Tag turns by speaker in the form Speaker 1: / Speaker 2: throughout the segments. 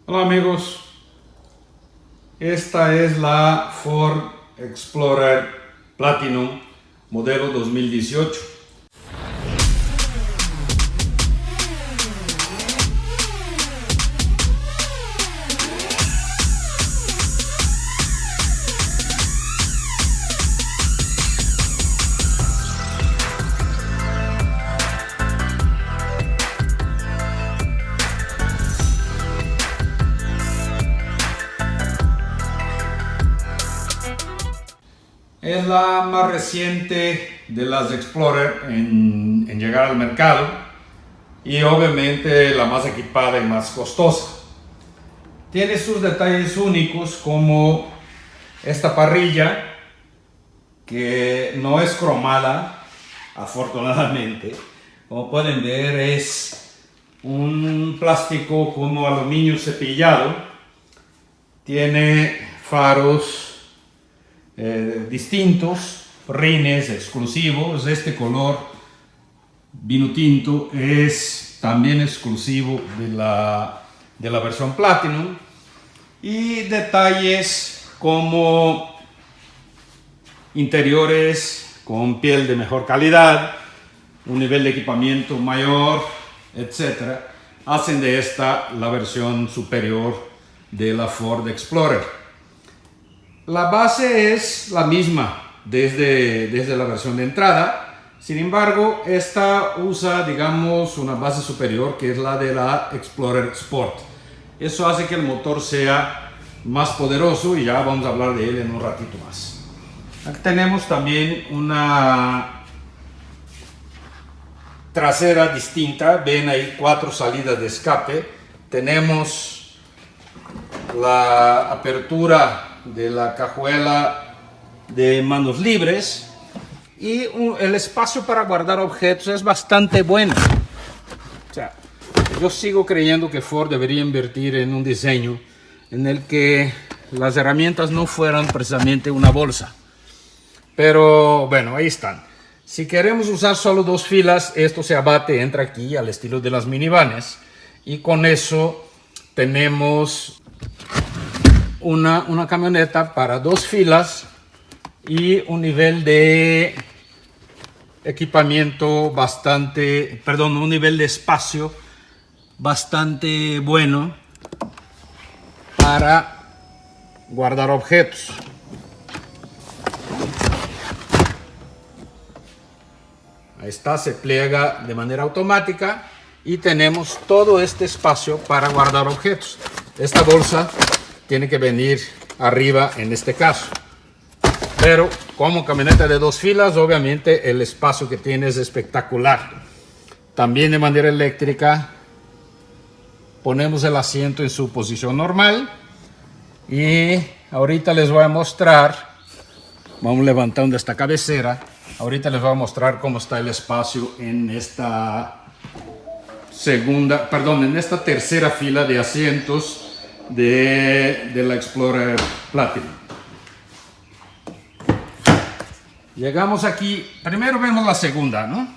Speaker 1: Hola amigos, esta es la Ford Explorer Platinum modelo 2018. Es la más reciente de las Explorer en llegar al mercado y obviamente la más equipada y más costosa. Tiene sus detalles únicos como esta parrilla que no es cromada, afortunadamente. Como pueden ver, es un plástico como aluminio cepillado. Tiene faros distintos, rines exclusivos. Este color vino tinto es también exclusivo de la versión Platinum, y detalles como interiores con piel de mejor calidad, un nivel de equipamiento mayor, etcétera, hacen de esta la versión superior de la Ford Explorer. La base es la misma desde la versión de entrada. Sin embargo, esta usa, digamos, una base superior que es la de la Explorer Sport. Eso hace que el motor sea más poderoso y ya vamos a hablar de él en un ratito más. Aquí tenemos también una trasera distinta. Ven ahí 4 salidas de escape. Tenemos la apertura de la cajuela de manos libres y el espacio para guardar objetos es bastante bueno. O sea, yo sigo creyendo que Ford debería invertir en un diseño en el que las herramientas no fueran precisamente una bolsa. Pero bueno, ahí están. Si queremos usar solo 2 filas, esto se abate, entra aquí al estilo de las minivanes, y con eso tenemos una camioneta para 2 filas y un nivel de equipamiento un nivel de espacio bastante bueno para guardar objetos. Ahí está, se pliega de manera automática y tenemos todo este espacio para guardar objetos. Esta bolsa tiene que venir arriba en este caso, pero como camioneta de 2 filas, obviamente el espacio que tiene es espectacular. También de manera eléctrica ponemos el asiento en su posición normal y ahorita les voy a mostrar, vamos levantando esta cabecera, ahorita les voy a mostrar cómo está el espacio en esta tercera fila de asientos de la Explorer Platinum. Llegamos aquí, primero vemos la segunda, ¿no?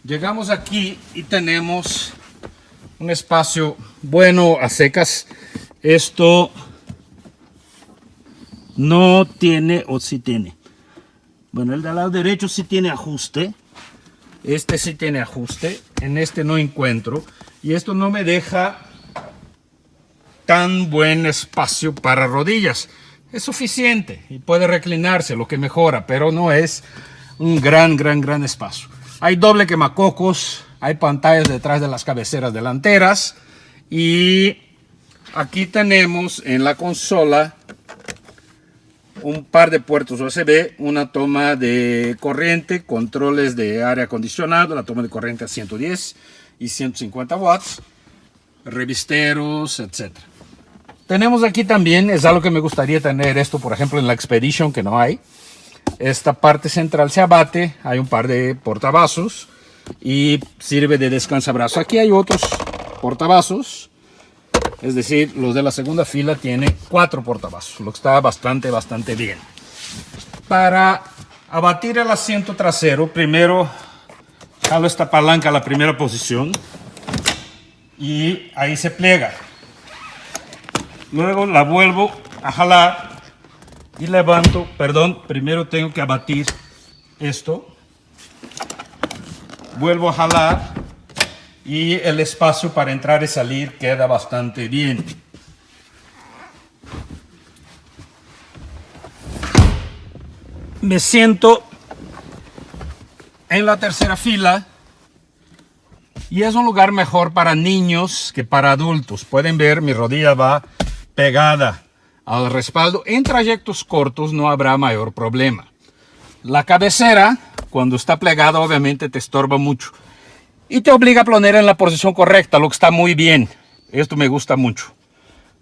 Speaker 1: Llegamos aquí y tenemos un espacio bueno a secas. Esto no tiene, o sí tiene. Bueno, el del lado derecho sí tiene ajuste. Este sí tiene ajuste. En este no encuentro. Y esto no me deja tan buen espacio para rodillas. Es suficiente y puede reclinarse, lo que mejora, pero no es un gran espacio. Hay doble quemacocos, hay pantallas detrás de las cabeceras delanteras y aquí tenemos en la consola un par de puertos USB, una toma de corriente, controles de aire acondicionado, la toma de corriente a 110 y 150 watts, revisteros, etc. Tenemos aquí también, es algo que me gustaría tener esto, por ejemplo, en la Expedition, que no hay. Esta parte central se abate, hay un par de portavasos y sirve de descansabrazos. Aquí hay otros portavasos, es decir, los de la segunda fila tienen 4 portavasos, lo que está bastante bien. Para abatir el asiento trasero. Primero jalo esta palanca a la primera posición y ahí se pliega. Luego la vuelvo a jalar y levanto. Perdón, primero tengo que abatir esto. Vuelvo a jalar y el espacio para entrar y salir queda bastante bien. Me siento en la tercera fila y es un lugar mejor para niños que para adultos. Pueden ver, mi rodilla va pegada al respaldo. En trayectos cortos no habrá mayor problema. La cabecera, cuando está plegada, obviamente te estorba mucho y te obliga a poner en la posición correcta, lo que está muy bien. Esto me gusta mucho.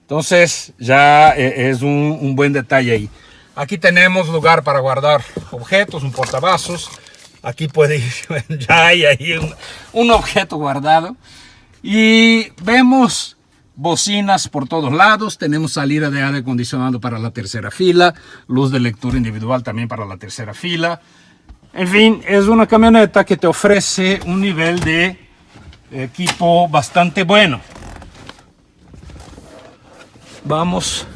Speaker 1: Entonces ya es un buen detalle ahí. Aquí tenemos lugar para guardar objetos, un portavasos. Aquí puede ir, ya hay ahí un objeto guardado. Y vemos bocinas por todos lados. Tenemos salida de aire acondicionado para la tercera fila. Luz de lectura individual también para la tercera fila. En fin, es una camioneta que te ofrece un nivel de equipo bastante bueno. Vamos.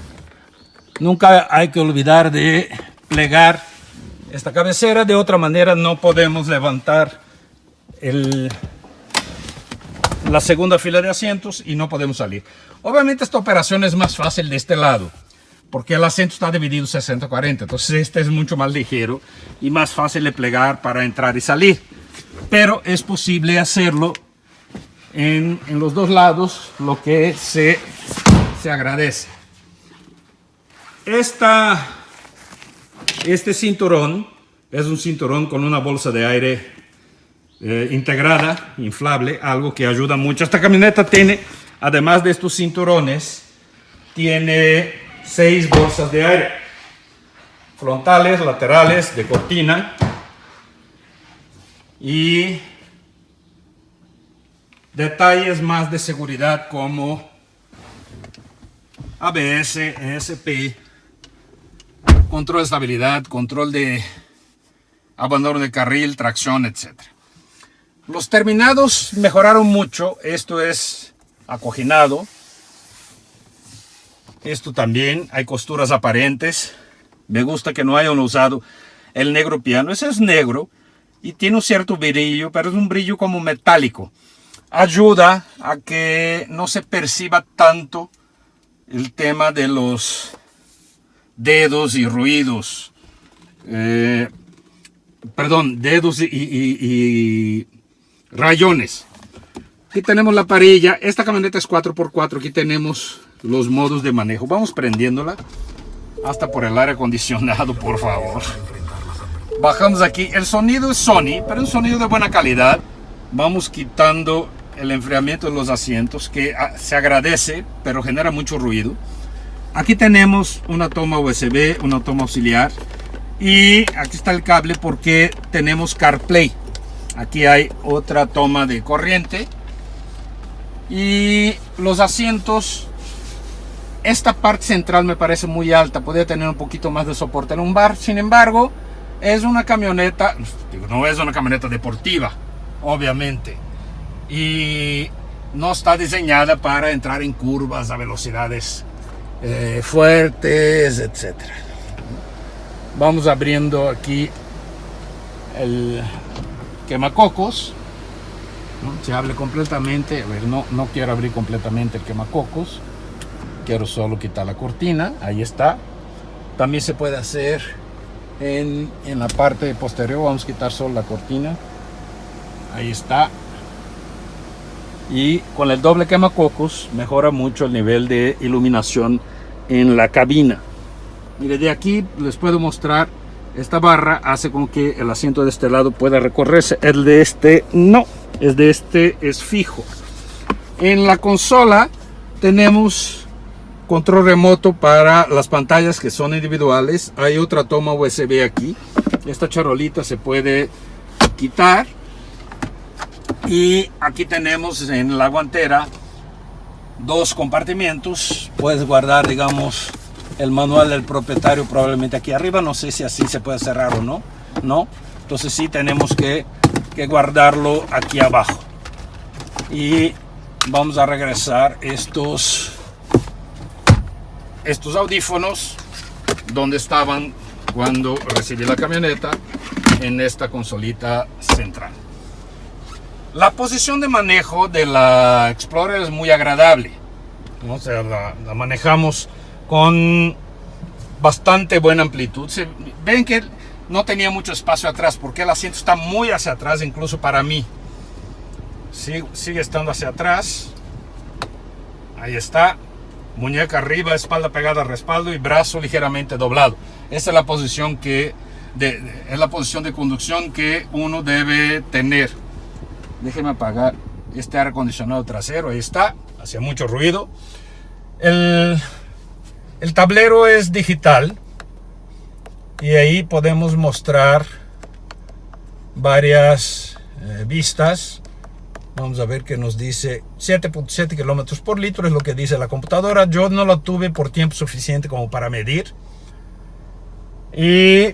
Speaker 1: Nunca hay que olvidar de plegar esta cabecera. De otra manera no podemos levantar la segunda fila de asientos y no podemos salir. Obviamente esta operación es más fácil de este lado, porque el asiento está dividido 60-40. Entonces este es mucho más ligero y más fácil de plegar para entrar y salir. Pero es posible hacerlo en los dos lados, lo que se agradece. Este cinturón es un cinturón con una bolsa de aire integrada, inflable, algo que ayuda mucho. Esta camioneta tiene, además de estos cinturones, tiene 6 bolsas de aire, frontales, laterales, de cortina y detalles más de seguridad como ABS, ESP, control de estabilidad, control de abandono de carril, tracción, etc. Los terminados mejoraron mucho. Esto es acoginado. Esto también hay costuras aparentes. Me gusta que no hayan usado el negro piano. Ese es negro y tiene un cierto brillo, pero es un brillo como metálico. Ayuda a que no se perciba tanto el tema de los dedos y ruidos. Dedos y rayones. Aquí tenemos la parrilla. Esta camioneta es 4x4. Aquí tenemos los modos de manejo. Vamos prendiéndola hasta por el aire acondicionado, por favor. Bajamos aquí. El sonido es Sony, pero un sonido de buena calidad. Vamos quitando el enfriamiento de los asientos, que se agradece, pero genera mucho ruido. Aquí tenemos una toma USB, una toma auxiliar, y aquí está el cable porque tenemos CarPlay. Aquí hay otra toma de corriente y los asientos. Esta parte central me parece muy alta, podría tener un poquito más de soporte en un bar. Sin embargo, es una camioneta, no es una camioneta deportiva, obviamente, y no está diseñada para entrar en curvas a velocidades fuertes, etcétera. Vamos abriendo aquí el quemacocos. Se abre completamente. A ver, no quiero abrir completamente el quemacocos, quiero solo quitar la cortina. Ahí está. También se puede hacer en la parte posterior. Vamos a quitar solo la cortina. Ahí está. Y con el doble quemacocos mejora mucho el nivel de iluminación en la cabina. Mire, de aquí les puedo mostrar. Esta barra hace con que el asiento de este lado pueda recorrerse. El de este no, el de este es fijo. En la consola tenemos control remoto para las pantallas que son individuales. Hay otra toma USB aquí. Esta charolita se puede quitar. Y aquí tenemos en la guantera 2 compartimentos. Puedes guardar, digamos, el manual del propietario probablemente aquí arriba. No sé si así se puede cerrar o no. No. Entonces sí tenemos que guardarlo aquí abajo. Y vamos a regresar estos audífonos donde estaban cuando recibí la camioneta, en esta consolita central. La posición de manejo de la Explorer es muy agradable, ¿no? O sea, la manejamos con bastante buena amplitud. Ven que no tenía mucho espacio atrás porque el asiento está muy hacia atrás, incluso para mí. Sigue estando hacia atrás. Ahí está. Muñeca arriba, espalda pegada al respaldo y brazo ligeramente doblado. Esa es la posición es la posición de conducción que uno debe tener. Déjeme apagar este aire acondicionado trasero. Ahí está. Hacía mucho ruido. El tablero es digital. Y ahí podemos mostrar varias vistas. Vamos a ver qué nos dice. 7.7 kilómetros por litro es lo que dice la computadora. Yo no lo tuve por tiempo suficiente como para medir. Y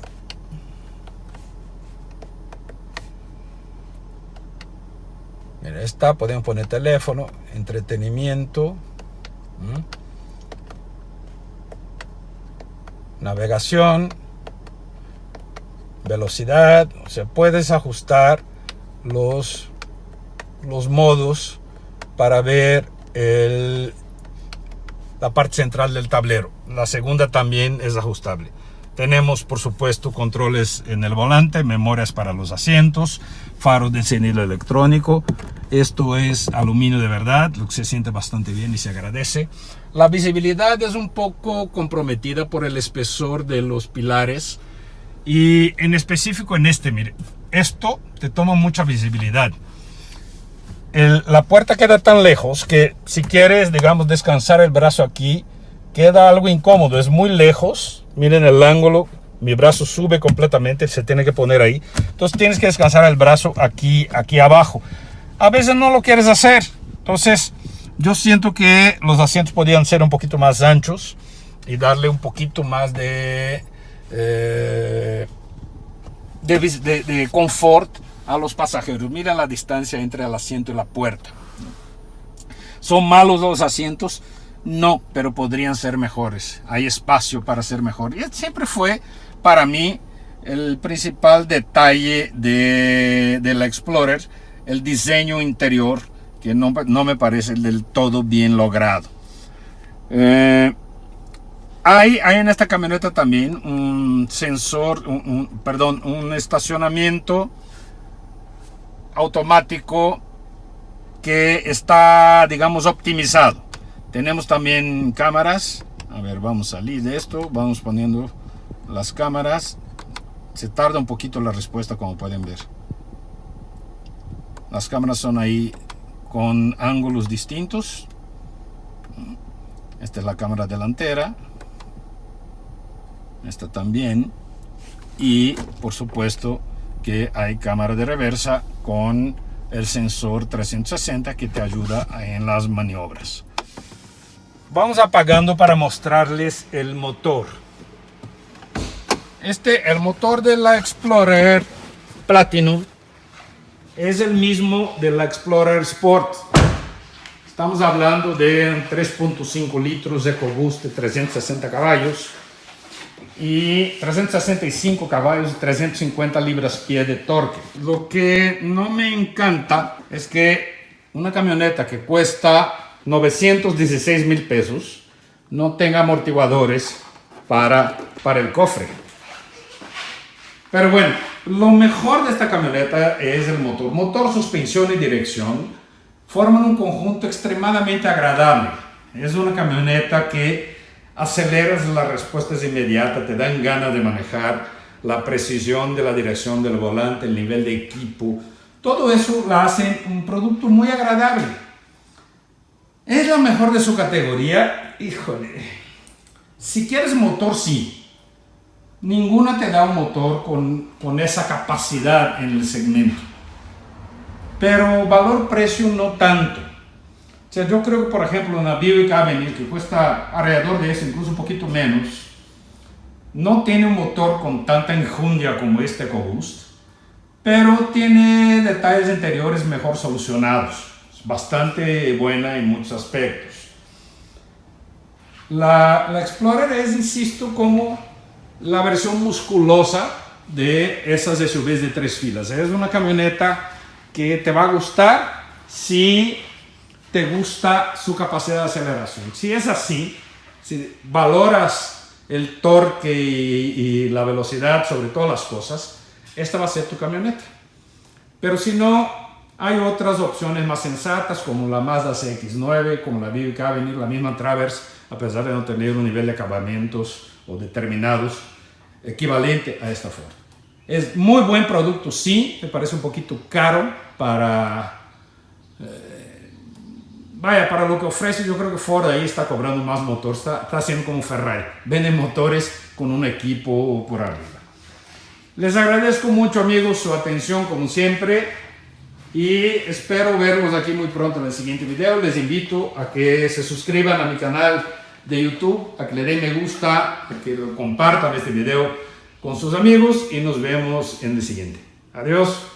Speaker 1: mira, está. Podemos poner teléfono, entretenimiento, navegación, velocidad. O sea, puedes ajustar los modos para ver la parte central del tablero. La segunda también es ajustable. Tenemos, por supuesto, controles en el volante, memorias para los asientos, faros de encendido electrónico. Esto es aluminio de verdad, lo que se siente bastante bien y se agradece. La visibilidad es un poco comprometida por el espesor de los pilares y en específico en mire, esto te toma mucha visibilidad. La puerta queda tan lejos que si quieres, digamos, descansar el brazo aquí, queda algo incómodo, es muy lejos. Miren el ángulo, mi brazo sube completamente, se tiene que poner ahí. Entonces tienes que descansar el brazo aquí abajo. A veces no lo quieres hacer. Entonces yo siento que los asientos podrían ser un poquito más anchos y darle un poquito más de confort a los pasajeros. Miren la distancia entre el asiento y la puerta. ¿Son malos los asientos? No, pero podrían ser mejores. Hay espacio para ser mejor. Y siempre fue para mí el principal detalle de la Explorer, el diseño interior, que no me parece del todo bien logrado. Hay en esta camioneta también un sensor, un estacionamiento automático que está, digamos, optimizado. Tenemos también cámaras. A ver, vamos a salir de esto. Vamos poniendo las cámaras. Se tarda un poquito la respuesta, como pueden ver. Las cámaras son ahí con ángulos distintos. Esta es la cámara delantera. Esta también. Y por supuesto que hay cámara de reversa con el sensor 360 que te ayuda en las maniobras. Vamos apagando para mostrarles el motor. El motor de la Explorer Platinum es el mismo de la Explorer Sport. Estamos hablando de 3.5 litros EcoBoost de 360 caballos y 365 caballos y 350 libras-pie de torque. Lo que no me encanta es que una camioneta que cuesta 916,000 pesos no tenga amortiguadores para el cofre. Pero bueno, lo mejor de esta camioneta es el motor. Motor, suspensión y dirección forman un conjunto extremadamente agradable. Es una camioneta que aceleras las respuestas inmediatas, te dan ganas de manejar, la precisión de la dirección del volante, el nivel de equipo, todo eso la hace un producto muy agradable. ¿Es la mejor de su categoría? Híjole, si quieres motor, sí. Ninguna te da un motor con esa capacidad en el segmento. Pero valor-precio no tanto. sea, yo creo que, por ejemplo, una Buick Avenir, que cuesta alrededor de eso, incluso un poquito menos, no tiene un motor con tanta enjundia como este EcoBoost, pero tiene detalles interiores mejor solucionados. Es bastante buena en muchos aspectos. La Explorer es, insisto, como la versión musculosa de esas SUVs de 3 filas. Es una camioneta que te va a gustar si te gusta su capacidad de aceleración. Si es así, si valoras el torque y la velocidad sobre todas las cosas, esta va a ser tu camioneta. Pero si no, hay otras opciones más sensatas como la Mazda CX-9, como la Buick Avenir, la misma Traverse, a pesar de no tener un nivel de acabamientos o determinados equivalente a esta Ford. Es muy buen producto, sí, me parece un poquito caro para para lo que ofrece. Yo creo que Ford ahí está cobrando más motor, está haciendo como Ferrari, venden motores con un equipo por arriba. Les agradezco mucho, amigos, su atención como siempre y espero verlos aquí muy pronto en el siguiente video. Les invito a que se suscriban a mi canal de YouTube, a que le den me gusta, a que lo compartan este video con sus amigos y nos vemos en el siguiente. Adiós.